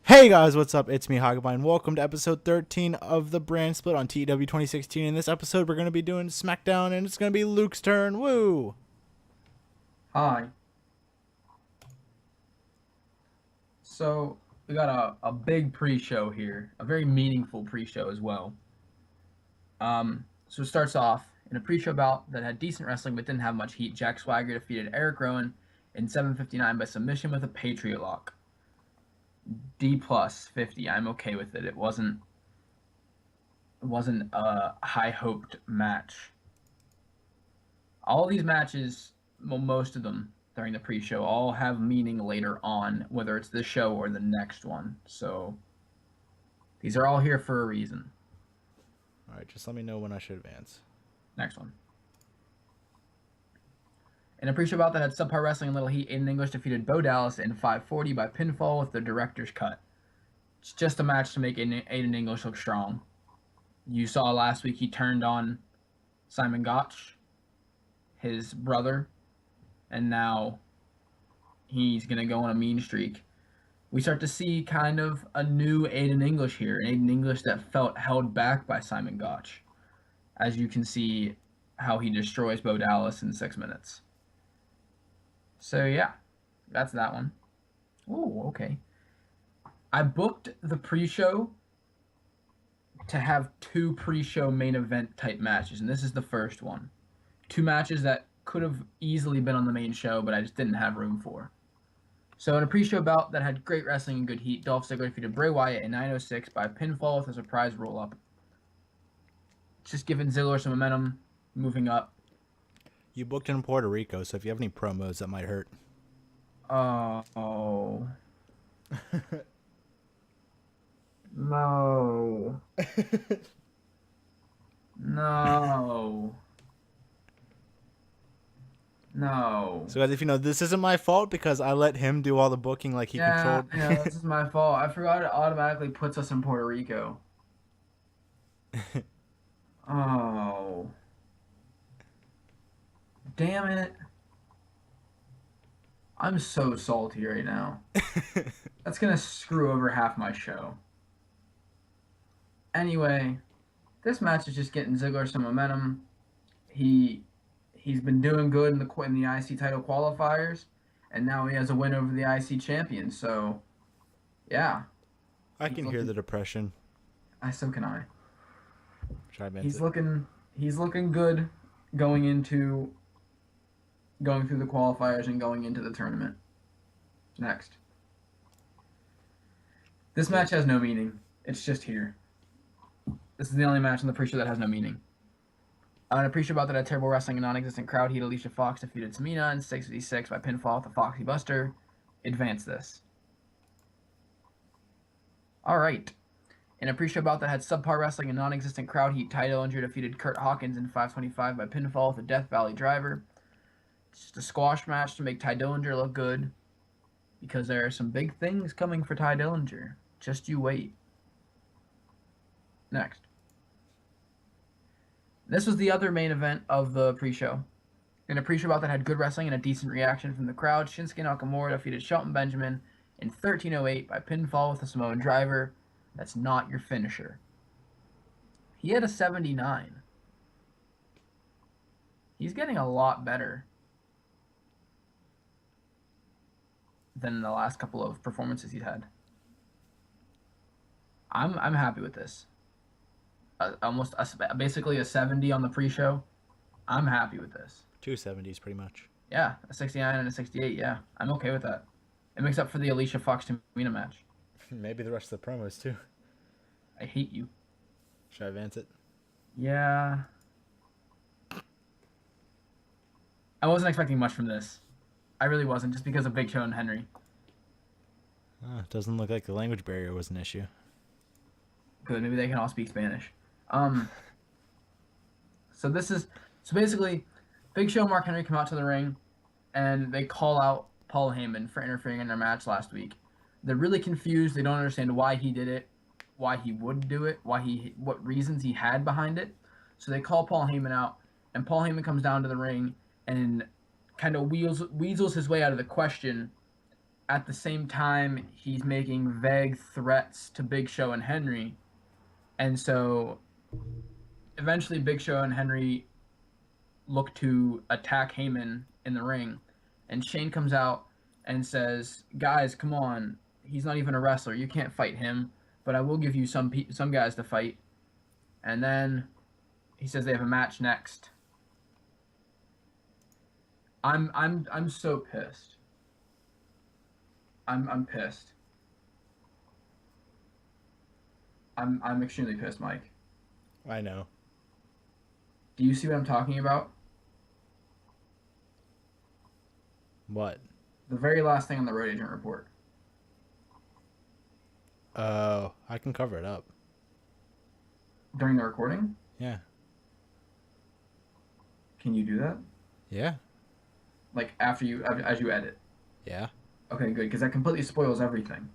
Hey guys, what's up? It's me, Hagabine. Welcome to episode 13 of the brand split on TEW 2016. In this episode, we're going to be doing SmackDown, and it's going to be Luke's turn. Woo! Hi. So we got a big pre-show here, a very meaningful pre-show as well. So it starts off in a pre-show bout that had decent wrestling but didn't have much heat. Jack Swagger defeated Eric Rowan in 7:59 by submission with a Patriot Lock. D plus 50. I'm okay with it. It wasn't a high-hoped match. All these matches, well, most of them during the pre-show, all have meaning later on, whether it's this show or the next one. So these are all here for a reason. Alright, just let me know when I should advance. Next one. In a pre-show bout that had subpar wrestling and little heat, Aiden English defeated Bo Dallas in 5:40 by pinfall with the director's cut. It's just a match to make Aiden English look strong. You saw last week he turned on Simon Gotch, his brother, and now he's going to go on a mean streak. We start to see kind of a new Aiden English here, an Aiden English that felt held back by Simon Gotch. As you can see how he destroys Bo Dallas in 6 minutes. So yeah, that's that one. Oh, okay. I booked the pre-show to have 2 pre-show main event type matches, and this is the first one. 2 matches that could have easily been on the main show, but I just didn't have room for. So in a pre-show bout that had great wrestling and good heat, Dolph Ziggler defeated Bray Wyatt in 9:06 by pinfall with a surprise roll-up. Just giving Ziggler some momentum, moving up. You booked in Puerto Rico, so if you have any promos, that might hurt. Oh. No. No. No. So guys, if you know, this isn't my fault because I let him do all the booking like he controlled. Yeah, this is my fault. I forgot it automatically puts us in Puerto Rico. Oh. Damn it. I'm so salty right now. That's going to screw over half my show. Anyway, this match is just getting Ziggler some momentum. He's been doing good in the IC title qualifiers, and now he has a win over the IC champion. So, yeah. I can hear the depression. So can I. He's looking good going through the qualifiers and going into the tournament. Next. This match has no meaning. It's just here. This is the only match in the pre-show that has no meaning. In a pre-show bout that had terrible wrestling and non-existent crowd heat, Alicia Fox defeated Tamina in 6:56 by pinfall with a Foxy Buster. Advance this. Alright. In a pre-show bout that had subpar wrestling and non-existent crowd heat, Ty Dillinger defeated Kurt Hawkins in 5:25 by pinfall with a Death Valley Driver. It's just a squash match to make Ty Dillinger look good, because there are some big things coming for Ty Dillinger. Just you wait. Next. This was the other main event of the pre-show. In a pre-show bout that had good wrestling and a decent reaction from the crowd, Shinsuke Nakamura defeated Shelton Benjamin in 13:08 by pinfall with a Samoan driver. That's not your finisher. He had a 79. He's getting a lot better than the last couple of performances he's had. I'm happy with this. Basically a 70 on the pre-show. I'm happy with this. 2 70s pretty much. Yeah, a 69 and a 68. Yeah, I'm okay with that. It makes up for the Alicia Fox Tamina match. Maybe the rest of the promos too. I hate you. Should I advance it? Yeah. I wasn't expecting much from this. I really wasn't, just because of Big Show and Henry. It doesn't look like the language barrier was an issue. Good, maybe they can all speak Spanish. So basically, Big Show and Mark Henry come out to the ring, and they call out Paul Heyman for interfering in their match last week. They're really confused. They don't understand why he did it, why he would do it, what reasons he had behind it. So they call Paul Heyman out, and Paul Heyman comes down to the ring and kind of weasels his way out of the question at the same time, he's making vague threats to Big Show and Henry. And so eventually Big Show and Henry look to attack Heyman in the ring. And Shane comes out and says, guys, come on. He's not even a wrestler. You can't fight him, but I will give you some guys to fight. And then he says they have a match next. I'm so pissed. I'm pissed. I'm extremely pissed, Mike. I know. Do you see what I'm talking about? What? The very last thing on the road agent report. Oh, I can cover it up. During the recording? Yeah. Can you do that? Yeah. Like as you edit? Yeah. Okay, good, because that completely spoils everything.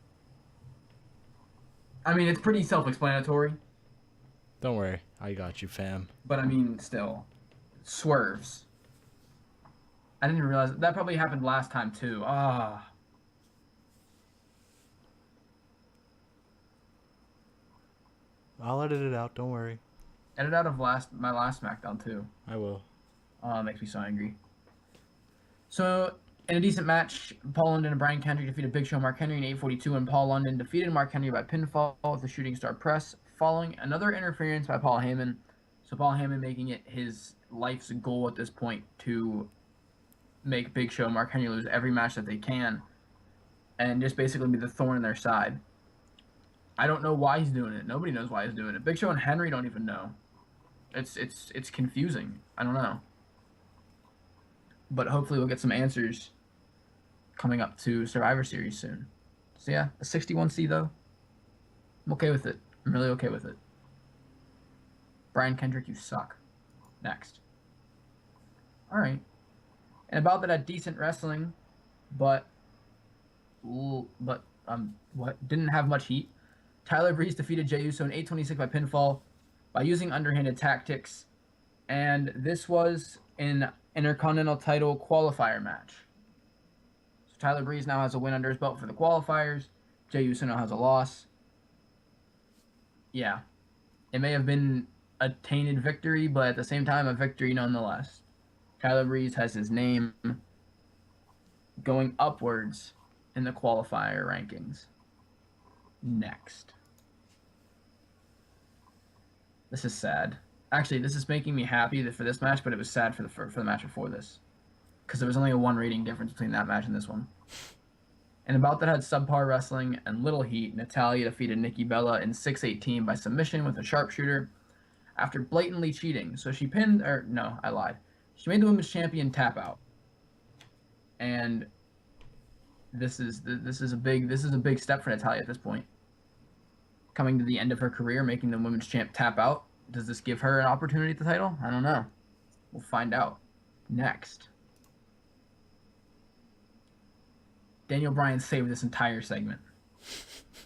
I mean, it's pretty self-explanatory. Don't worry. I got you, fam. But I mean, still. Swerves. I didn't realize that probably happened last time too. Ah. I'll edit it out. Don't worry. Edit out of my last SmackDown too. I will. Makes me so angry. So, in a decent match, Paul London and Brian Kendrick defeated Big Show and Mark Henry in 8:42, and Paul London defeated Mark Henry by pinfall with the Shooting Star Press, following another interference by Paul Heyman. So Paul Heyman making it his life's goal at this point to make Big Show and Mark Henry lose every match that they can, and just basically be the thorn in their side. I don't know why he's doing it. Nobody knows why he's doing it. Big Show and Henry don't even know. It's confusing. I don't know. But hopefully we'll get some answers coming up to Survivor Series soon. So yeah, a 61C though. I'm okay with it. I'm really okay with it. Brian Kendrick, you suck. Next. Alright. And about that at Decent Wrestling, but what didn't have much heat. Tyler Breeze defeated Jey Uso in 8:26 by pinfall by using underhanded tactics, and this was an Intercontinental title qualifier match. So Tyler Breeze now has a win under his belt for the qualifiers. Jey Uso now has a loss. Yeah, it may have been a tainted victory, but at the same time, a victory nonetheless. Tyler Breeze has his name going upwards in the qualifier rankings. Next. This is sad. Actually, this is making me happy for this match, but it was sad for the match before this, because there was only a 1 rating difference between that match and this one. And about that had subpar wrestling and little heat. Natalya defeated Nikki Bella in 6:18 by submission with a sharpshooter after blatantly cheating. So she pinned, or no, I lied. She made the women's champion tap out. And this is a big step for Natalya at this point. Coming to the end of her career, making the women's champ tap out. Does this give her an opportunity at the title? I don't know. We'll find out. Next. Daniel Bryan saved this entire segment.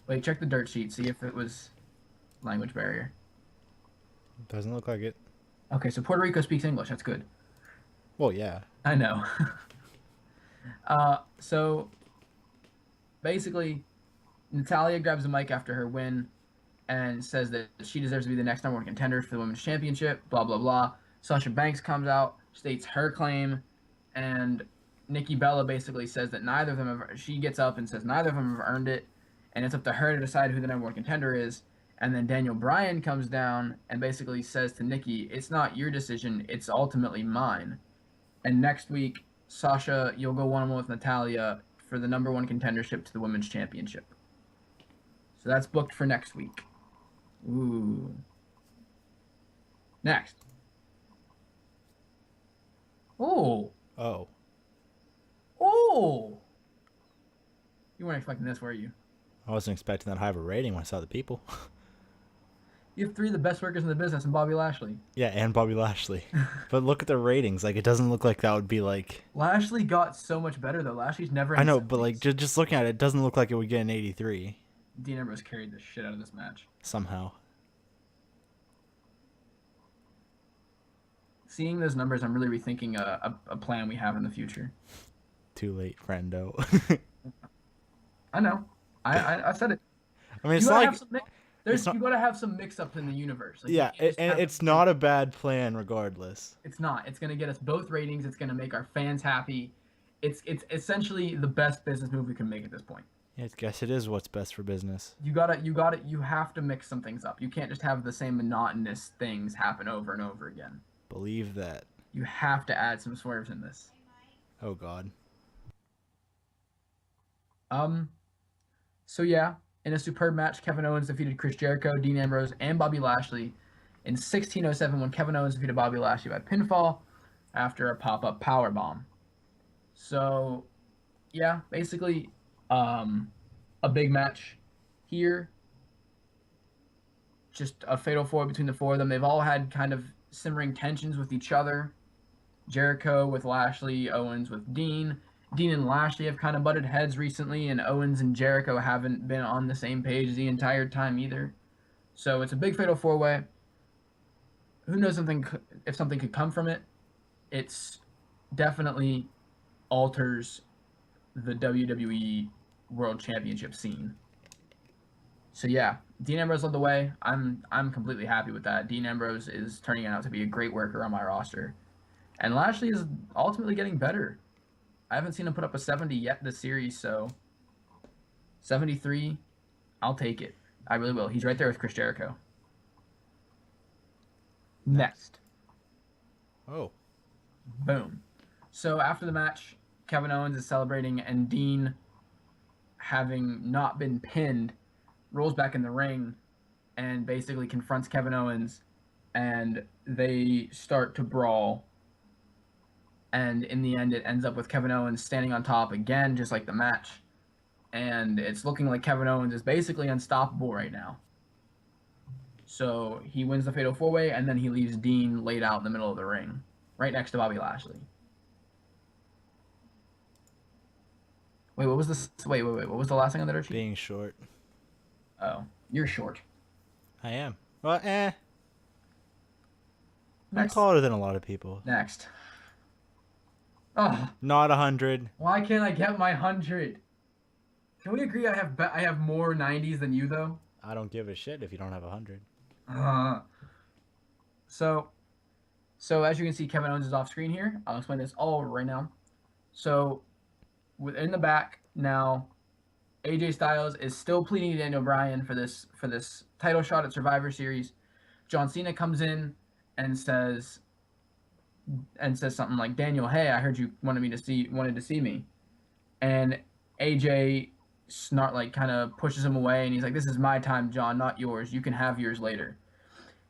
Wait, check the dirt sheet. See if it was language barrier. Doesn't look like it. Okay, so Puerto Rico speaks English. That's good. Well, yeah. I know. So, basically, Natalya grabs the mic after her win and says that she deserves to be the next #1 contender for the women's championship, blah, blah, blah. Sasha Banks comes out, states her claim, and Nikki Bella basically says that neither of them she gets up and says neither of them have earned it, and it's up to her to decide who the #1 contender is. And then Daniel Bryan comes down and basically says to Nikki, it's not your decision, it's ultimately mine. And next week, Sasha, you'll go one-on-one with Natalya for the #1 contendership to the women's championship. So that's booked for next week. Ooh. Next. Oh. Oh. Oh. You weren't expecting this, were you? I wasn't expecting that high of a rating when I saw the people. You have 3 of the best workers in the business and Bobby Lashley. Yeah, and Bobby Lashley. But look at the ratings. Like, it doesn't look like that would be like... Lashley got so much better, though. Lashley's never in I know, the but like, just looking at it, it doesn't look like it would get an 83. Dean Ambrose carried the shit out of this match. Somehow. Seeing those numbers, I'm really rethinking a plan we have in the future. Too late, friendo. I know. I said it. I mean, You it's gotta not have like some it's you not. gotta have some mix ups in the universe. Like you Yeah, can't just and have it's everything. not a bad plan regardless. It's not. It's gonna get us both ratings. It's gonna make our fans happy. It's essentially the best business move we can make at this point. Yeah, I guess it is what's best for business. You have to mix some things up. You can't just have the same monotonous things happen over and over again. Believe that. You have to add some swerves in this. Oh God. Um, so yeah, in a superb match, Kevin Owens defeated Chris Jericho, Dean Ambrose, and Bobby Lashley in 1607 when Kevin Owens defeated Bobby Lashley by pinfall after a pop-up power bomb. So yeah, basically, um, a big match here. Just a fatal four between the four of them. They've all had kind of simmering tensions with each other. Jericho with Lashley, Owens with Dean. Dean and Lashley have kind of butted heads recently, and Owens and Jericho haven't been on the same page the entire time either. So it's a big fatal four way. Who knows if something could come from it? It's definitely alters the WWE World Championship scene. So yeah, Dean Ambrose led the way. I'm completely happy with that. Dean Ambrose is turning out to be a great worker on my roster, and Lashley is ultimately getting better. I haven't seen him put up a 70 yet this series, so 73, I'll take it. I really will. He's right there with Chris Jericho. Next. Oh. Boom. So after the match, Kevin Owens is celebrating, and Dean, having not been pinned, rolls back in the ring and basically confronts Kevin Owens, and they start to brawl. And in the end, it ends up with Kevin Owens standing on top again, just like the match. And it's looking like Kevin Owens is basically unstoppable right now. So he wins the Fatal 4-Way, and then he leaves Dean laid out in the middle of the ring, right next to Bobby Lashley. Wait, what was this? Wait. What was the last thing on the dirt sheet? Being short. Oh, you're short. I am. Well, I'm Next. taller than a lot of people. Next. Oh, Not 100. why can't I get my 100? Can we agree I have more 90s than you, though? I don't give a shit if you don't have 100. So as you can see, Kevin Owens is off screen here. I'll explain this all right now. So within the back now, AJ Styles is still pleading Daniel Bryan for this title shot at Survivor Series. John Cena comes in and says something like, "Daniel, hey, I heard you wanted to see me," and AJ kind of pushes him away, and he's like, "This is my time, John, not yours. You can have yours later."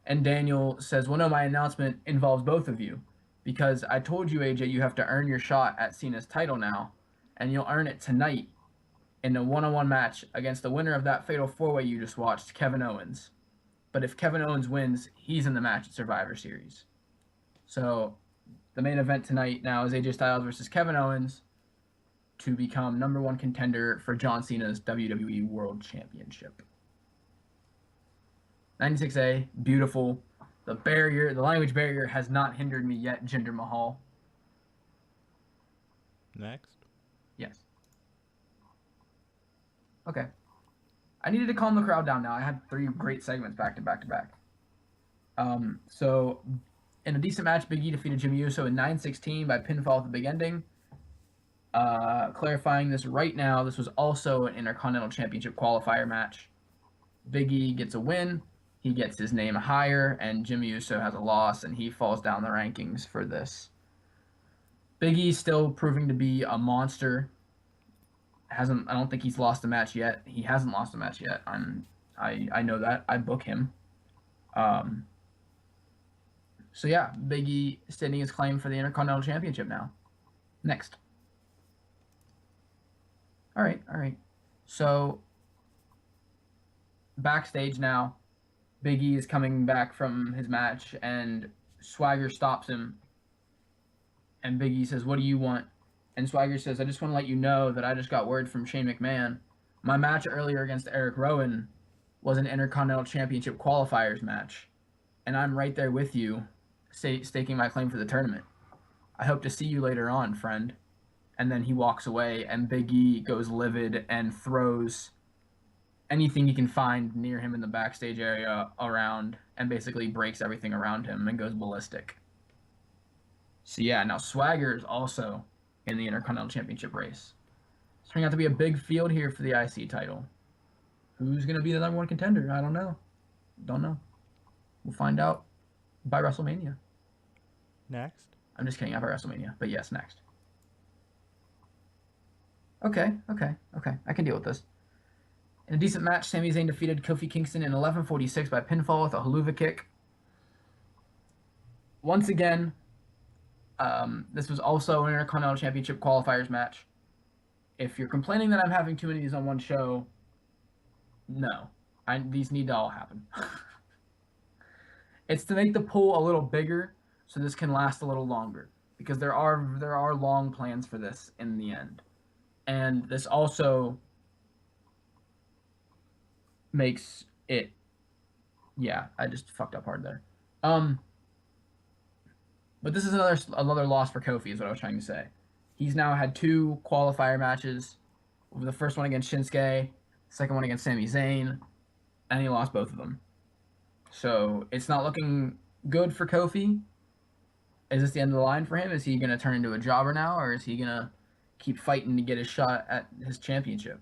And Daniel says, "Well, no, my announcement involves both of you, because I told you, AJ, you have to earn your shot at Cena's title now, and you'll earn it tonight in a one-on-one match against the winner of that Fatal 4-Way you just watched, Kevin Owens. But if Kevin Owens wins, he's in the match at Survivor Series." So the main event tonight now is AJ Styles versus Kevin Owens to become number one contender for John Cena's WWE World Championship. 96A, beautiful. The language barrier has not hindered me yet, Jinder Mahal. Next. Yes. Okay. I needed to calm the crowd down now. I had 3 great segments back to back to back. So in a decent match, Big E defeated Jimmy Uso in 9-16 by pinfall at the big ending. Clarifying this right now, this was also an Intercontinental Championship qualifier match. Big E gets a win. He gets his name higher, and Jimmy Uso has a loss, and he falls down the rankings for this. Big E still proving to be a monster. I don't think he's lost a match yet. He hasn't lost a match yet. I know that. I book him. So yeah, Big E stating his claim for the Intercontinental Championship now. Next. All right. So backstage now, Big E is coming back from his match, and Swagger stops him. And Big E says, "What do you want?" And Swagger says, "I just want to let you know that I just got word from Shane McMahon. My match earlier against Eric Rowan was an Intercontinental Championship qualifiers match, and I'm right there with you, staking my claim for the tournament. I hope to see you later on, friend." and then he walks away, and Big E goes livid and throws anything he can find near him in the backstage area around, and basically breaks everything around him and goes ballistic. So yeah, now Swagger is also in the Intercontinental Championship race. It's turning out to be a big field here for the IC title. Who's going to be the number one contender? I don't know. Don't know. We'll find out by WrestleMania. Next. I'm just kidding. Not by WrestleMania, but yes, next. Okay. I can deal with this. In a decent match, Sami Zayn defeated Kofi Kingston in 11:46 by pinfall with a haluva kick. Once again, this was also an Intercontinental Championship qualifiers match. If you're complaining that I'm having too many of these on one show, no. These need to all happen. It's to make the pool a little bigger so this can last a little longer, because there are long plans for this in the end. And this also makes it, yeah, I just fucked up hard there. But this is another loss for Kofi, is what I was trying to say. He's now had 2 qualifier matches. The first one against Shinsuke, the second one against Sami Zayn, and he lost both of them. So it's not looking good for Kofi. Is this the end of the line for him? Is he going to turn into a jobber now, or is he going to keep fighting to get his shot at his championship?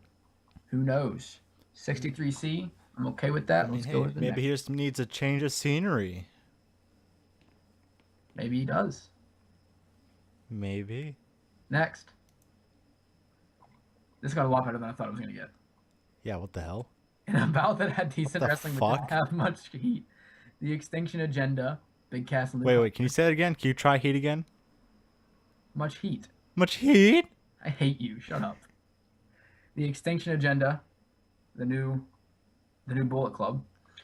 Who knows? 63C, I'm okay with that. Let's go with the maybe next. he just needs a change of scenery. Maybe he does. Maybe. Next. This got a lot better than I thought it was going to get. Yeah, what the hell? In a bout that had decent the wrestling fuck? but didn't have much heat, the Extinction Agenda, Big Cass and Luke Wait, Harper. can you say that again? Can you try heat again? Much heat. Much heat? I hate you. Shut up. The Extinction Agenda, the new Bullet Club.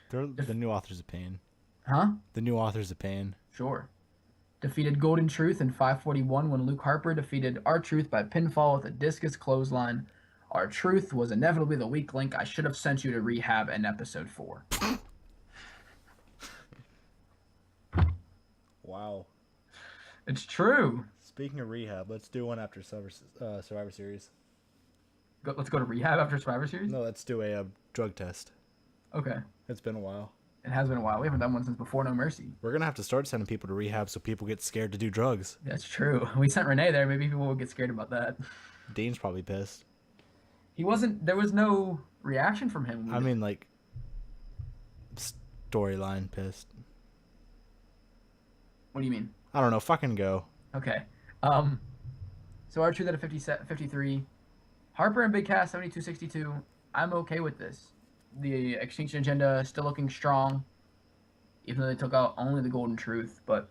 They're the new authors of pain. Huh? The new authors of pain. Sure. Defeated Golden Truth in 541 when Luke Harper defeated R-Truth by pinfall with a discus clothesline. R-Truth was inevitably the weak link. I should have sent you to rehab in episode 4. Wow. It's true. Speaking of rehab, let's do one after Survivor Series. Let's go to rehab after Survivor Series? No, let's do a drug test. Okay. It's been a while. It has been a while. We haven't done one since before No Mercy. We're going to have to start sending people to rehab so people get scared to do drugs. That's true. We sent Renee there. Maybe people will get scared about that. Dean's probably pissed. He wasn't... There was no reaction from him. I mean, like, storyline pissed. What do you mean? I don't know. Fucking go. Okay. So R-Truth at a 53. Harper and Big Cass 72-62. I'm okay with this. The Extinction Agenda still looking strong, even though they took out only the Golden Truth. But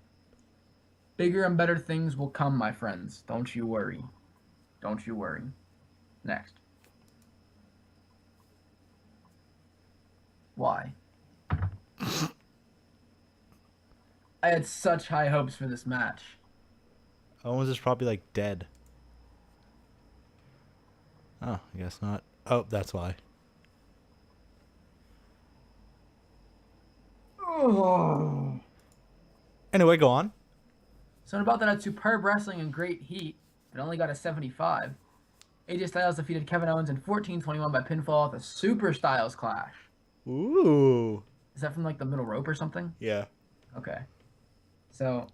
bigger and better things will come, my friends. Don't you worry. Don't you worry. Next. Why? I had such high hopes for this match. Owens is probably, like, dead. Oh, I guess not. Oh, that's why. Oh. Anyway, go on. So in about that had superb wrestling and great heat, but only got a 75. AJ Styles defeated Kevin Owens in 14:21 by pinfall with a Super Styles Clash. Ooh. Is that from like the middle rope or something? Yeah. Okay. So,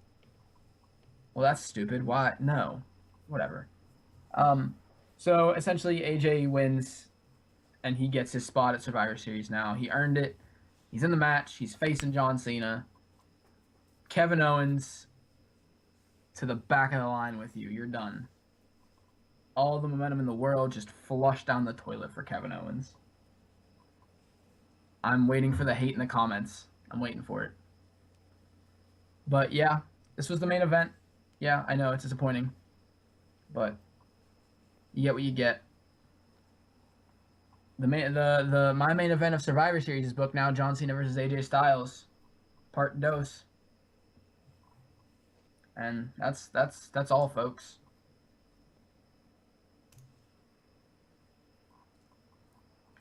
well, that's stupid. Why? No. Whatever. So essentially AJ wins and he gets his spot at Survivor Series now. He earned it. He's in the match. He's facing John Cena. Kevin Owens to the back of the line with you. You're done. All the momentum in the world just flushed down the toilet for Kevin Owens. I'm waiting for the hate in the comments. I'm waiting for it. But yeah, this was the main event. Yeah, I know it's disappointing. But you get what you get. My main event of Survivor Series is booked now. John Cena versus AJ Styles, part dos. And that's all, folks.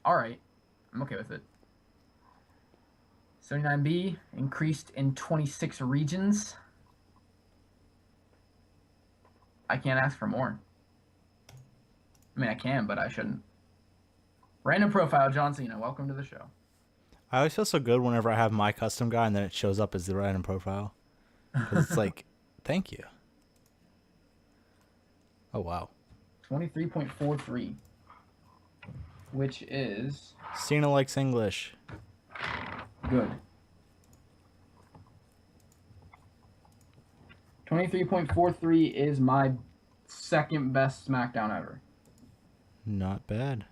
All right, I'm okay with it. 79B increased in 26 regions. I can't ask for more. I mean, I can, but I shouldn't. Random profile, John Cena. Welcome to the show. I always feel so good whenever I have my custom guy and then it shows up as the random profile. Because it's like, thank you. Oh, wow. 23.43, which is Cena likes English. good. 23.43 is my second best SmackDown ever. Not bad.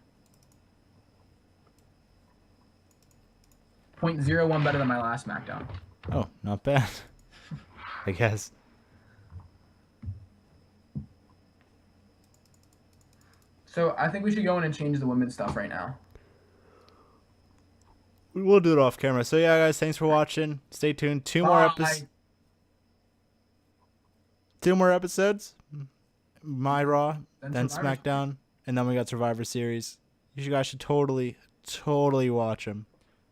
0.01 better than my last SmackDown. Oh, not bad. I guess. So I think we should go in and change the women's stuff right now. We'll do it off camera. So, yeah, guys, thanks for watching. Stay tuned. Two more episodes. My Raw, then SmackDown, and then we got Survivor Series. You guys should totally watch them.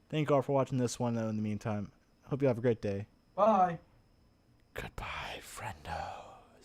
Thank you all for watching this one, though, in the meantime. Hope you have a great day. Bye. Goodbye, friendo.